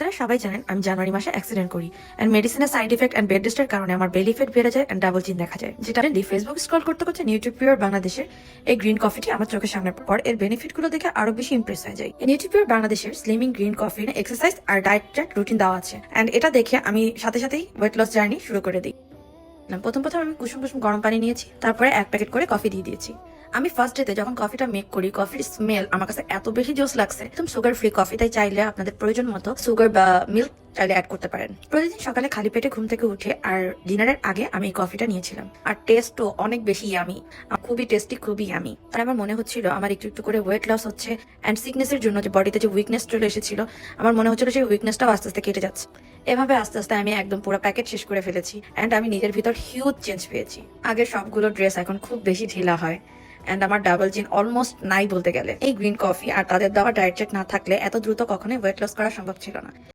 আপনারা সবাই জানেন আমি জানুয়ারি মাসে অ্যাক্সিডেন্ট করি এন্ড মেডিসিনের সাইড ইফেক্ট এন্ড বেড রেস্টের কারণে আমার বেলি ফ্যাট বেড়ে যায় এন্ড ডাবল চিন দেখা যায়, যেটা আমি ফেসবুক স্ক্রল করতে করতে নিউট্রিপিওর বাংলাদেশের এই গ্রিন কফিটি আমার চোখের সামনে পর এর বেনিফিট গুলো দেখে আরো বেশি ইমপ্রেস হয়ে যায়। এই নিউট্রিপিওর বাংলাদেশের স্লিমিং গ্রিন কফি এক্সারসাইজ আর ডায়েট ট্র্যাক রুটিন দেওয়া আছে এন্ড এটা দেখে আমি সাথে সাথেই ওয়েট লস জার্নি শুরু করে দিই। প্রথম আমি কুসুম কুসুম গরম পানি নিয়েছি, তারপরে 1 প্যাকেট করে কফি দিয়ে দিয়েছি। আমি ফার্স্ট ডেতে যখন কফিটা মেক করি, কফির স্মেল আমার কাছে এত বেশি জোস লাগছে। একদম সুগার ফ্রি কফি, তাই চাইলে আপনাদের প্রয়োজন মতো সুগার বা মিল্ক চাইলে অ্যাড করতে পারেন। প্রতিদিন সকালে খালি পেটে ঘুম থেকে উঠে আর ডিনারের আগে আমি এই কফিটা নিয়েছিলাম, আর টেস্টও অনেক বেশি ইয়ামি, খুবই টেস্টি, খুবই ইয়ামি। আর আমার মনে হচ্ছিল আমার একটু একটু করে ওয়েট লস হচ্ছে অ্যান্ড সিকনেসের জন্য যে বডিতে যে উইকনেস চলে এসেছিল, আমার মনে হচ্ছিল সেই উইকনেসটাও আস্তে আস্তে কেটে যাচ্ছে। এভাবে আস্তে আস্তে আমি একদম পুরো প্যাকেট শেষ করে ফেলেছি অ্যান্ড আমি নিজের ভিতর হিউজ চেঞ্জ পেয়েছি। আগের সবগুলো ড্রেস এখন খুব বেশি ঢিলা হয় অ্যান্ড আমার ডাবল জিন অলমোস্ট নাই বলতে গেলে। এই গ্রিন কফি আর তাদের দেওয়া ডায়েট চেক না থাকলে এত দ্রুত কখনোই ওয়েট লস করা সম্ভব ছিল না।